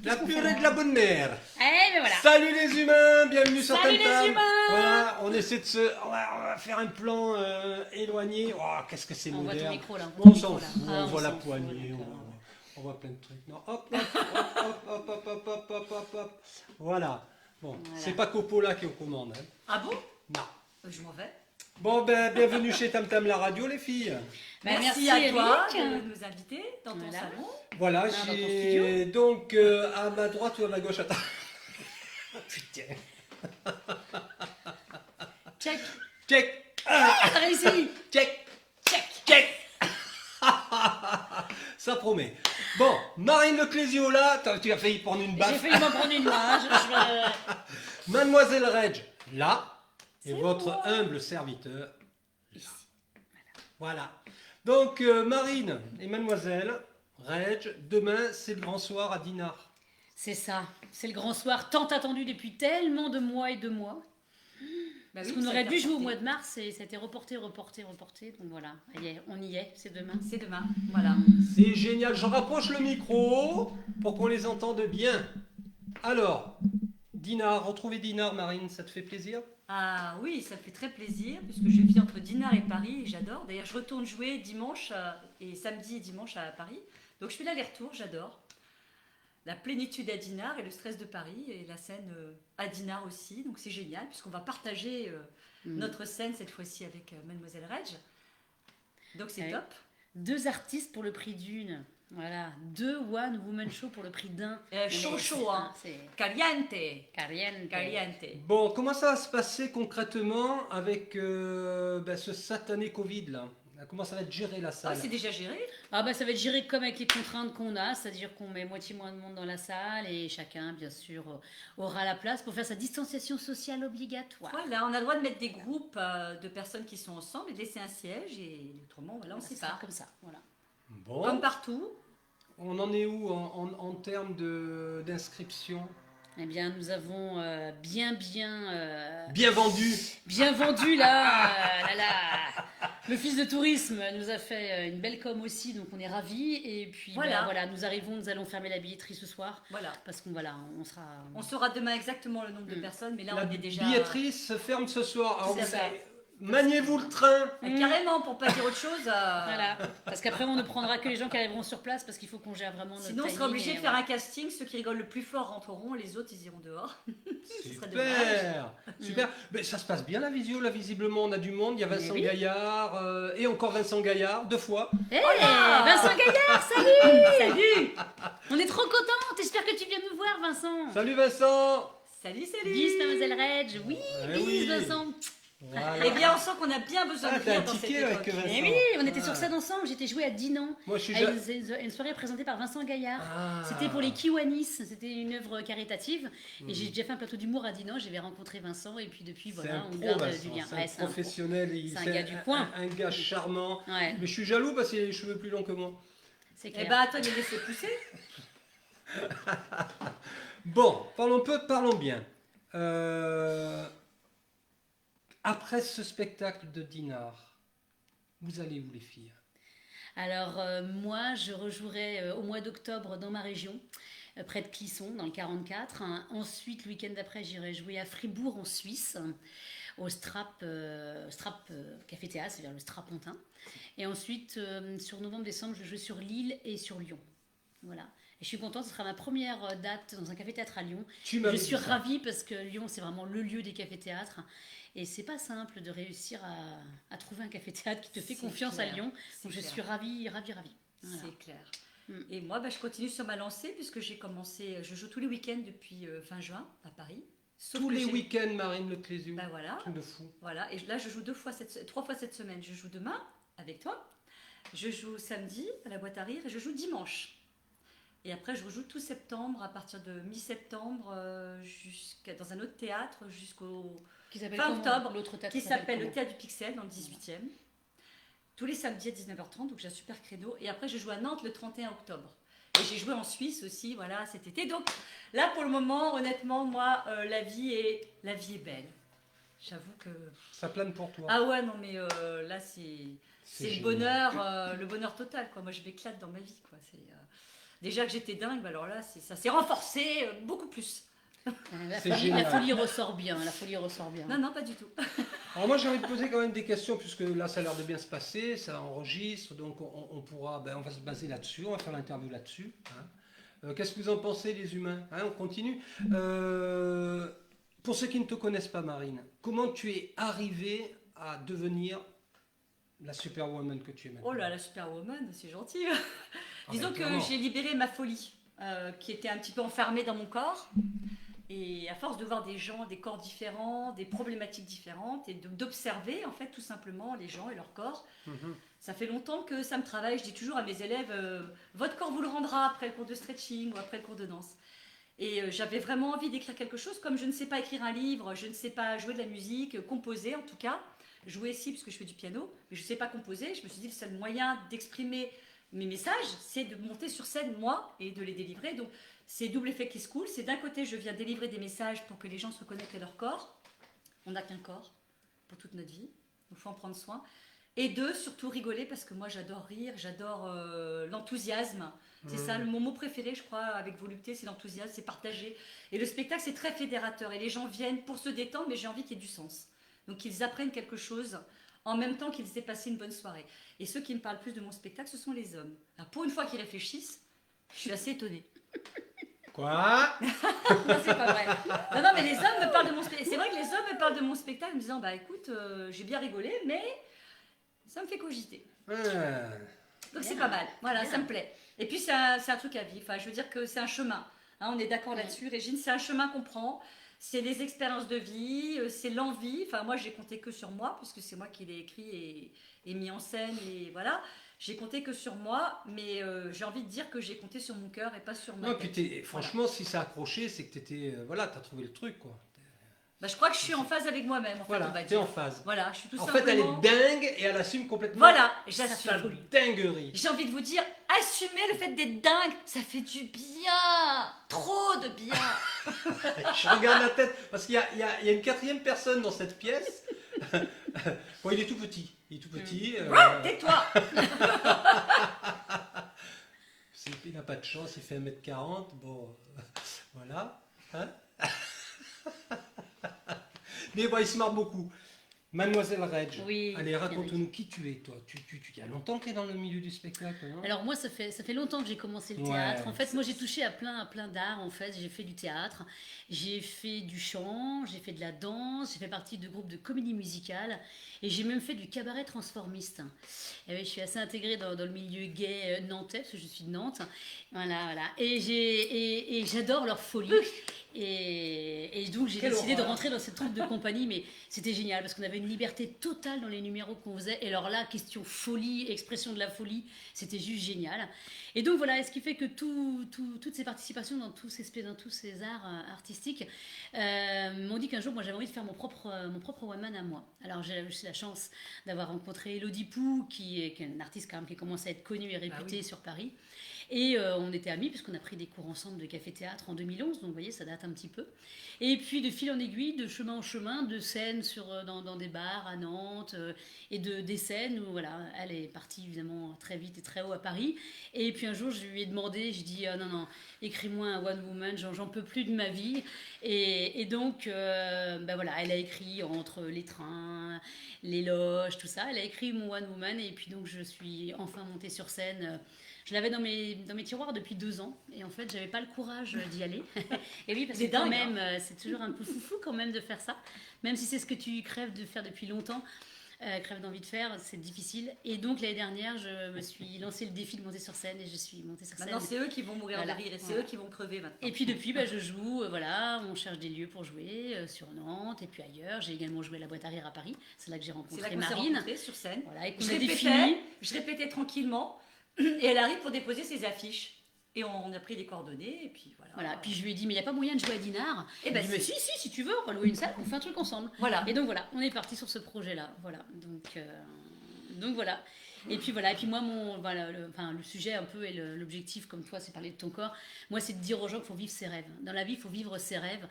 La purée de la bonne mère. Eh ben voilà. Salut les humains, bienvenue sur Salut Tam Tam. les humains. Voilà, on essaie de se... on va faire un plan éloigné. Oh, qu'est-ce que c'est On voit ton moderne. micro là. On s'en fout, Ah, on voit la s'en fout, poignée, d'accord. on voit plein de trucs. Non, hop, hop, hop, hop, hop, hop, hop, hop, hop, hop. Voilà. Bon, Voilà. c'est pas Coppola qui est aux commandes. Hein. Ah bon? Non. Je m'en vais. Bon, ben, bienvenue chez Tam Tam la radio, les filles. Ben, merci à toi Eric. de nous inviter dans ton Voilà. salon. Voilà, dans ton j'ai donc à ma droite ou à ma gauche, attends. Putain. Check. Check. T'as réussi. Check. Check. Check. Ça promet. Bon, Marine Leclésio là, tu as failli prendre une J'ai baffe. failli m'en prendre une main. Mademoiselle Reg, là, et C'est votre moi. humble serviteur, là. Ici. Voilà. Donc, Marine et Mademoiselle Reg, demain, c'est le grand soir à Dinard. C'est ça. C'est le grand soir tant attendu depuis tellement de mois et de mois. Bah Parce oui, qu'on ça a aurait été dû jouer au reporté. mois de mars et ça a été reporté. Donc voilà, on y est, c'est demain. C'est demain. Voilà. C'est génial, je rapproche le micro pour qu'on les entende bien. Alors, Dinard, retrouver Dinard, Marine, ça te fait plaisir? Ah oui, ça me fait très plaisir puisque je vis entre Dinard et Paris et j'adore. D'ailleurs, je retourne jouer dimanche et samedi et dimanche à Paris. Donc je fais l'aller-retour, j'adore. La plénitude à Dinard et le stress de Paris et la scène à Dinard aussi. Donc c'est génial puisqu'on va partager notre scène cette fois-ci avec Mademoiselle Reg. Donc c'est Ouais. top. 2 artistes pour le prix d'une. Voilà, 2 One Woman Show pour le prix d'un. Chaud, Mais chaud, hein. C'est Caliente. caliente. Caliente. Bon, comment ça va se passer concrètement avec ce satané Covid là? Comment ça va être géré la Oh, salle? c'est déjà géré. Ah bah ça va être géré comme avec les contraintes qu'on a, c'est-à-dire qu'on met moitié moins de monde dans la salle et chacun bien sûr aura la place pour faire sa distanciation sociale obligatoire. Voilà, on a le droit de mettre des groupes de personnes qui sont ensemble et de laisser un siège et autrement, voilà, on Voilà, ne sait ce sera pas. comme ça, voilà. Bon, Comme partout. on en est où en termes d'inscription? Eh bien nous avons bien Bien vendu. vendu là, Le fils de tourisme nous a fait une belle com aussi, donc on est ravis. Et puis Voilà. voilà, nous allons fermer la billetterie ce soir Voilà. parce qu'on voilà, on sera. On saura demain exactement le nombre de personnes, mais là, La on est déjà. billetterie se ferme ce soir. Alors, Tout à vous fait. savez, maniez-vous le train. Carrément, pour pas dire autre chose. Voilà, parce qu'apraprès on ne prendra que les gens qui arriveront sur place parce qu'il faut qu'on gère vraiment notre Sinon, on sera timing obligé et de faire voilà. un casting. Ceux qui rigolent le plus fort rentreront, les autres, ils iront dehors. Ce serait dommage. Super, super. Mais ça se passe bien la visio, là visiblement on a du monde. Il y a Vincent oui. Gaillard et encore Vincent Gaillard, 2 fois. Hé, Vincent Gaillard, salut. Salut. On est trop contents. J'espère que tu viens nous voir, Vincent. Salut Vincent. Salut, salut. Bis, Mademoiselle Reg. Oui, Eh bis, oui. Vincent. Voilà. Eh bien, on sent qu'on a bien besoin Ah, de t'as un rire dans cette ticket avec époque. Vincent. Eh oui, on était Ah. sur scène ensemble. J'étais joué à Dinan. Moi je suis À ja- une soirée présentée par Vincent Gaillard. Ah. C'était pour les Kiwanis, c'était une œuvre caritative. Et j'ai déjà fait un plateau d'humour à Dinan, j'avais rencontré Vincent et puis depuis, C'est voilà, un on pro, garde Vincent, du lien. c'est Ouais, un c'est un pro. professionnel. C'est un gars du coin. Un gars charmant. Ouais, Mais je suis jaloux parce qu'il a les cheveux plus longs que moi. c'est Eh clair. ben, attends, il les laisser pousser. Bon, parlons bien. Après ce spectacle de Dinard, vous allez où les filles? Alors, moi, je rejouerai au mois d'octobre dans ma région, près de Clisson, dans le 44. Hein. Ensuite, le week-end d'après, j'irai jouer à Fribourg, en Suisse, au Strap Café Théâtre, c'est-à-dire le Strapontin. Et ensuite, sur novembre-décembre, je joue sur Lille et sur Lyon. Voilà. Et je suis contente, ce sera ma première date dans un café-théâtre à Lyon. Tu m'as Je dit suis ça. ravie parce que Lyon, c'est vraiment le lieu des cafés-théâtres. Et c'est pas simple de réussir à trouver un café-théâtre qui te fait C'est confiance clair. à Lyon. C'est Donc je clair. suis ravie. Voilà. C'est clair. Mm. Et moi, bah, je continue sur ma lancée puisque j'ai commencé. Je joue tous les week-ends depuis fin juin à Paris. Sauf Tous que les j'ai- week-ends, Marine Leclésio. Bah voilà. Truc de fou. Voilà, et là je joue 3 fois cette semaine. Je joue demain avec toi, je joue samedi à la boîte à rire et je joue dimanche. Et après je rejoue tout septembre, à partir de mi-septembre, dans un autre théâtre jusqu'au Qui s'appelle fin comment, octobre, l'autre théâtre qui s'appelle le comment Théâtre du Pixel dans le 18e. Tous les samedis à 19h30, donc j'ai un super créneau. Et après je joue à Nantes le 31 octobre. Et j'ai joué en Suisse aussi, voilà, cet été. Donc là pour le moment, honnêtement, moi, la vie est belle. J'avoue que... Ça plane pour toi. Ah ouais, non, mais là, c'est le génial. le bonheur total, quoi. Moi, je m'éclate dans ma vie, quoi. Déjà que j'étais dingue, bah alors là, ça s'est renforcé beaucoup plus. C'est génial. La folie ressort bien, la folie ressort bien. Non, non, pas du tout. Alors moi j'ai envie de poser quand même des questions puisque là ça a l'air de bien se passer, ça enregistre, donc on pourra, on va se baser là-dessus, on va faire l'interview là-dessus. Hein. Qu'est-ce que vous en pensez les humains? Hein, on continue. Pour ceux qui ne te connaissent pas Marine, comment tu es arrivée à devenir la superwoman que tu es maintenant? Oh là, la superwoman, c'est gentil. Ah Disons ben, que clairement. j'ai libéré ma folie, qui était un petit peu enfermée dans mon corps. Et à force de voir des gens, des corps différents, des problématiques différentes, et d'observer en fait tout simplement les gens et leur corps, Mhm. ça fait longtemps que ça me travaille. Je dis toujours à mes élèves, votre corps vous le rendra après le cours de stretching ou après le cours de danse. Et j'avais vraiment envie d'écrire quelque chose, comme je ne sais pas écrire un livre, je ne sais pas jouer de la musique, composer en tout cas, jouer si parce que je fais du piano, mais je ne sais pas composer. Je me suis dit le seul moyen d'exprimer mes messages, c'est de monter sur scène moi et de les délivrer. Donc c'est double effet qui se coule. C'est d'un côté, je viens délivrer des messages pour que les gens se connectent à leur corps. On n'a qu'un corps pour toute notre vie, il faut en prendre soin. Et deux, surtout rigoler parce que moi j'adore rire, j'adore l'enthousiasme. C'est ça, mon mot préféré, je crois, avec Volupté, c'est l'enthousiasme, c'est partager. Et le spectacle, c'est très fédérateur. Et les gens viennent pour se détendre, mais j'ai envie qu'il y ait du sens. Donc qu'ils apprennent quelque chose en même temps qu'ils aient passé une bonne soirée. Et ceux qui me parlent plus de mon spectacle, ce sont les hommes. Alors, pour une fois qu'ils réfléchissent, je suis assez étonnée. Quoi? Non, c'est pas vrai. Non, non, mais les hommes me parlent de mon spectacle. C'est vrai que les hommes me parlent de mon spectacle en me disant, bah écoute, j'ai bien rigolé, mais ça me fait cogiter. Ah. Donc c'est pas mal. Voilà, Bien. ça me plaît. Et puis c'est un truc à vivre. Enfin, je veux dire que c'est un chemin. Hein, on est d'accord là-dessus, Régine. C'est un chemin qu'on prend. C'est des expériences de vie, c'est l'envie. Enfin, moi, j'ai compté que sur moi, puisque c'est moi qui l'ai écrit et mis en scène. Et voilà, j'ai compté que sur moi, mais j'ai envie de dire que j'ai compté sur mon cœur et pas sur ma Non, puis tête. franchement, si ça a accroché, c'est que t'étais, voilà, t'as trouvé le truc, quoi. Bah, je crois que je suis en phase avec moi-même, en fait, on Voilà, va t'es dire. en phase. Voilà, je suis tout En fait, elle simplement... est dingue et elle assume complètement Voilà, sa j'assume. dinguerie. J'ai envie de vous dire, assumez le fait d'être dingue, ça fait du bien, trop de bien. Je regarde la tête, parce qu'il y a une quatrième personne dans cette pièce. Bon, il est tout petit. Il est tout petit. Tais-toi. Il n'a pas de chance, il fait 1m40. Bon, voilà. Hein. Mais bon, il se marre beaucoup. Mademoiselle Reg, Oui, allez, bien raconte-nous qui tu es, toi. Il y a longtemps que tu es dans le milieu du spectacle, non? Alors moi, ça fait longtemps que j'ai commencé le Ouais, théâtre. En fait, c'est- moi, j'ai touché à plein d'arts. En fait, j'ai fait du théâtre, j'ai fait du chant, j'ai fait de la danse, j'ai fait partie de groupes de comédie musicale et j'ai même fait du cabaret transformiste. Et oui, je suis assez intégrée dans le milieu gay nantais parce que je suis de Nantes. Voilà. Et j'adore leur folie. Et donc j'ai Quelle décidé de horreur. rentrer dans cette troupe de compagnie, mais c'était génial parce qu'on avait une liberté totale dans les numéros qu'on faisait. Et alors là, question folie, expression de la folie, c'était juste génial. Et donc voilà, et ce qui fait que toutes ces participations dans tous ces arts artistiques m'ont dit qu'un jour, moi j'avais envie de faire mon propre one man à moi. Alors j'ai eu la chance d'avoir rencontré Elodie Pou, qui est une artiste quand même qui commence à être connue et réputée sur Paris. Et on était amis puisqu'on a pris des cours ensemble de café-théâtre en 2011, donc vous voyez, ça date un petit peu. Et puis de fil en aiguille, de chemin en chemin, de scènes dans des bars à Nantes et des scènes où voilà, elle est partie évidemment très vite et très haut à Paris. Et puis un jour, je lui ai demandé, je dis non, écris-moi un one woman, j'en peux plus de ma vie. Et donc, voilà, elle a écrit entre les trains, les loges, tout ça. Elle a écrit mon one woman et puis donc je suis enfin montée sur scène. Je l'avais dans mes tiroirs depuis 2 ans et en fait j'avais pas le courage d'y aller. Et oui, parce que C'est quand dingue, même c'est toujours un peu foufou quand même de faire ça, même si c'est ce que tu crèves de faire depuis longtemps, crèves d'envie de faire, c'est difficile. Et donc l'année dernière je me suis lancé le défi de monter sur scène et je suis montée sur scène. Maintenant, c'est eux qui vont mourir Voilà. de rire et c'est Voilà. eux qui vont crever maintenant. Et puis depuis, je joue, on cherche des lieux pour jouer sur Nantes et puis ailleurs. J'ai également joué à la Boîte à Rire à Paris, c'est là que j'ai C'est là rencontré qu'on s'est Marine. rencontrés sur scène. Voilà, et qu'on Je a défini. répétais tranquillement et elle arrive pour déposer ses affiches. Et on a pris les coordonnées et puis voilà. Voilà, puis je lui ai dit, mais il n'y a pas moyen de jouer à Dinard. Eh Il ben, dit, mais si tu veux, on va louer une salle, on fait un truc ensemble. Voilà. Et donc voilà, on est parti sur ce projet-là. Voilà, donc voilà. Et puis voilà, et puis moi, le sujet un peu et l'objectif, comme toi, c'est parler de ton corps. Moi, c'est de dire aux gens qu'il faut vivre ses rêves. Dans la vie, il faut vivre ses rêves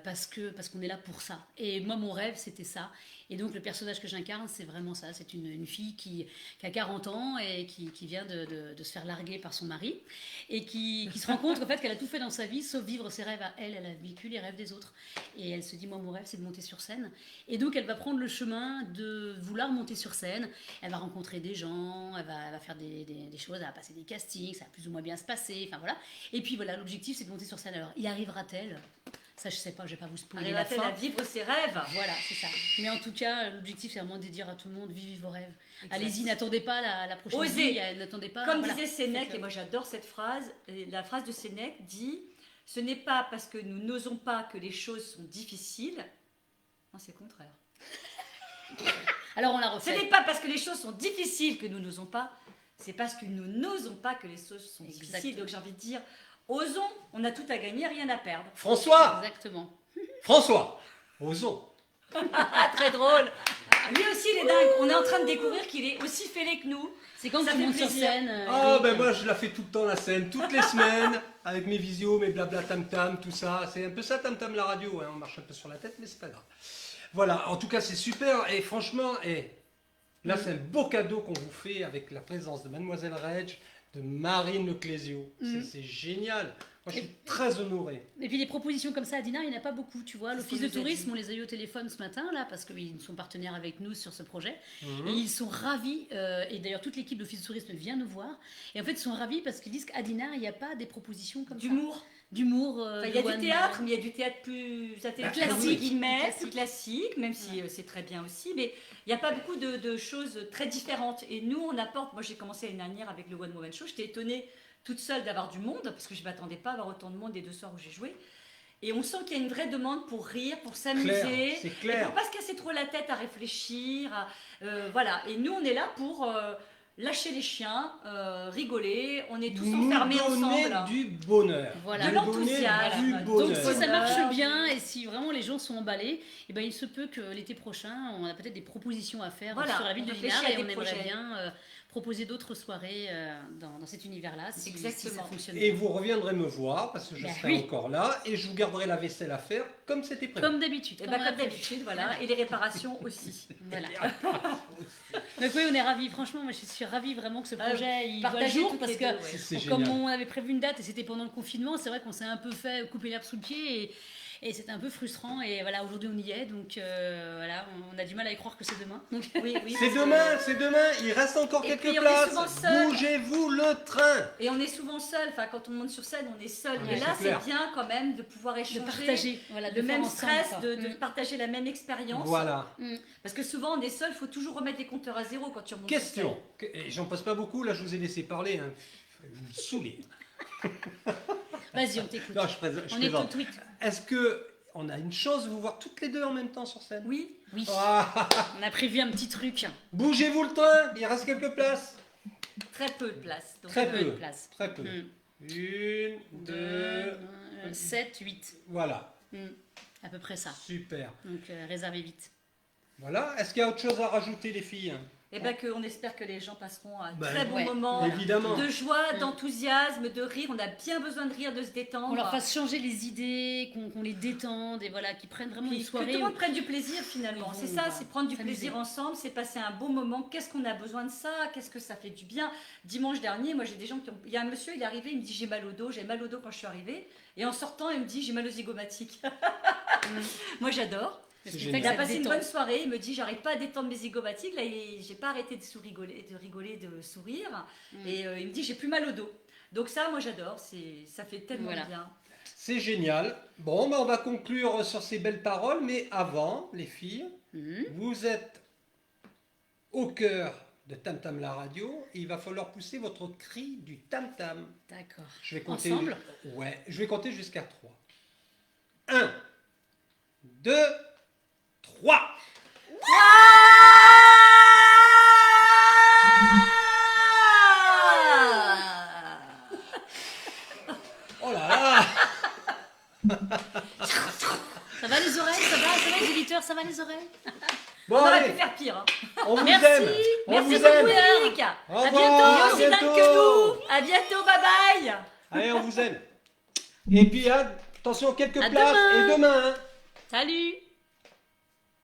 parce qu'on est là pour ça. Et moi, mon rêve, c'était ça. Et donc, le personnage que j'incarne, c'est vraiment ça. C'est une fille qui a 40 ans et qui vient de se faire larguer par son mari et qui se rend compte en fait, qu'elle a tout fait dans sa vie sauf vivre ses rêves à elle. Elle a vécu les rêves des autres. Et elle se dit, moi, mon rêve, c'est de monter sur scène. Et donc, elle va prendre le chemin de vouloir monter sur scène. Elle va rencontrer des gens, elle va faire des choses, elle va passer des castings, ça va plus ou moins bien se passer. Enfin voilà. Et puis voilà, l'objectif, c'est de monter sur scène. Alors, y arrivera-t-elle ? Ça, je sais pas, je vais pas vous spoiler la Arrivera-t-elle fin. à vivre ses rêves? Voilà, c'est ça. Mais en tout cas, l'objectif, c'est vraiment de dire à tout le monde, vivez vos rêves. Exact. Allez-y, n'attendez pas la prochaine Osez. vie, n'attendez pas. Comme voilà. disait Sénèque, Faites-le. et moi j'adore cette phrase, la phrase de Sénèque dit « Ce n'est pas parce que nous n'osons pas que les choses sont difficiles. » Non, c'est le contraire. Alors on la Ce refait. n'est pas parce que les choses sont difficiles que nous n'osons pas, c'est parce que nous n'osons pas que les choses sont difficiles. Exactement. Donc j'ai envie de dire, osons, on a tout à gagner, rien à perdre. François, Exactement. osons. Ah, très drôle. Lui aussi, il est dingue. On est en train de découvrir qu'il est aussi fêlé que nous. C'est quand Ça tu fait montes sur plaisir. scène. Ah Eric, ben moi je la fais tout le temps la scène, toutes les semaines, avec mes visios, mes blabla tam tam, tout ça. C'est un peu ça tam tam la radio, hein. On marche un peu sur la tête mais c'est pas grave. Voilà, en tout cas c'est super et franchement, là c'est un beau cadeau qu'on vous fait avec la présence de Mademoiselle Reg, de Marine Leclésio. C'est génial. Moi je suis très honoré. Et puis des propositions comme ça à Dinard, il n'y en a pas beaucoup, tu vois. C'est ce L'Office qu'on de nous a tourisme, dit. on les a eu au téléphone ce matin, là, parce qu'ils sont partenaires avec nous sur ce projet. Mhm. Et ils sont ravis, et d'ailleurs toute l'équipe de l'Office de tourisme vient nous voir. Et en fait, ils sont ravis parce qu'ils disent qu'à Dinard, il n'y a pas des propositions comme D'humour. D'humour. Enfin, il y a du théâtre, mais il y a du théâtre plus intellectuel, Classique. entre guillemets, Classique. plus classique, même si c'est très bien aussi. Mais il n'y a pas beaucoup de choses très différentes. Et nous, on apporte. Moi, j'ai commencé l'année dernière avec le One Woman Show. J'étais étonnée toute seule d'avoir du monde, parce que je ne m'attendais pas à avoir autant de monde les 2 soirs où j'ai joué. Et on sent qu'il y a une vraie demande pour rire, pour s'amuser. C'est Et clair. pour pas se casser trop la tête à réfléchir. Voilà. Et nous, on est là pour lâcher les chiens, rigoler. On est tous Nous enfermés donner ensemble. du bonheur. Voilà. De Nous donner l'enthousiasme. du Donc, Donc bonheur. si ça marche Bonheur. bien et si vraiment les gens sont emballés, eh ben, il se peut que l'été prochain, on a peut-être des propositions à faire Voilà, sur la ville on de réfléchit Dinard à et des on aimerait projets. bien proposer d'autres soirées dans cet univers-là si ça Exactement. fonctionne Et bien. vous reviendrez me voir parce que je Ben serai oui. encore là et je vous garderai la vaisselle à faire comme c'était prévu. Comme d'habitude. Et comme on a comme prévu. d'habitude, voilà. Et les réparations aussi. Voilà. Donc oui, on est ravis. Franchement, moi je suis ravie vraiment que ce Ah, projet il voit le Partagez jour toutes parce les que deux, ouais. C'est comme génial. on avait prévu une date et c'était pendant le confinement, c'est vrai qu'on s'est un peu fait couper l'herbe sous le pied et c'était un peu frustrant. Et voilà, aujourd'hui on y est, donc voilà, on a du mal à y croire que c'est demain. Donc, Oui, oui. C'est demain, il reste encore Et quelques puis, on est places. souvent seul. Bougez-vous le train. Et on est souvent seul. Enfin, quand on monte sur scène, on est seul. Ouais, Et là, c'est clair. c'est bien quand même de pouvoir de échanger. partager, voilà, Le de même faire ensemble, stress, quoi. de partager la même expérience. Voilà. Parce que souvent, on est seul, il faut toujours remettre les compteurs à zéro quand tu remontes Question. Et j'en passe pas beaucoup, là je vous ai laissé parler. Hein. Vous me saoulez. Vas-y, on t'écoute. Non, je plaisante. On est tout tweet. Est-ce que on a une chance de vous voir toutes les deux en même temps sur scène? Oui. Oui, Ah, on a prévu un petit truc. bougez-vous le train, il reste quelques places. Très peu de place. Donc, Très peu peu. de place. Très peu. Mm. 1, 2, 7, 8. voilà. À peu près ça. Super. Donc réservez vite. Voilà. Est-ce qu'il y a autre chose à rajouter, les filles? Et bien qu'on espère que les gens passeront un Ben, très bon ouais. moment Évidemment. de joie, d'enthousiasme, de rire. On a bien besoin de rire, de se détendre. Qu'on leur fasse changer les idées, qu'on les détende et voilà, qu'ils prennent vraiment Puis une que soirée. tout le monde prenne du plaisir finalement. Oui, C'est bon, ça, bah, c'est prendre du s'amuser. plaisir ensemble, c'est passer un beau moment. Qu'est-ce qu'on a besoin de ça? Qu'est-ce que ça fait du bien? Dimanche dernier, moi j'ai des gens qui ont... Il y a un monsieur, il est arrivé, il me dit j'ai mal au dos quand je suis arrivée. Et en sortant, il me dit j'ai mal aux zygomatiques. Moi j'adore. Le C'est spectacle, Il a ça passé une détend. bonne soirée, il me dit j'arrive pas à détendre mes zygomatiques. Là, j'ai pas arrêté de rigoler, de sourire. Et il me dit j'ai plus mal au dos. Donc ça, moi j'adore, ça fait tellement Voilà. bien. C'est génial. Bon, ben, on va conclure sur ces belles paroles, mais avant, les filles, vous êtes au cœur de Tam Tam la radio et il va falloir pousser votre cri du Tam Tam. D'accord. Je vais compter. Ensemble? Ouais, je vais compter jusqu'à 3. 1, 2, 3. Oh là là. Ça va les oreilles? Ça va les éditeurs? Ça va les oreilles? Bon, On aurait allez, pu faire pire. Hein. on vous Merci. aime. On Merci vous beaucoup, aime. Eric. Au À revoir, bientôt. à Aussi dingue bientôt. que nous. À bientôt. Bye bye. Allez, on vous aime. Et puis, attention, quelques À places. demain. Et demain, hein. Salut.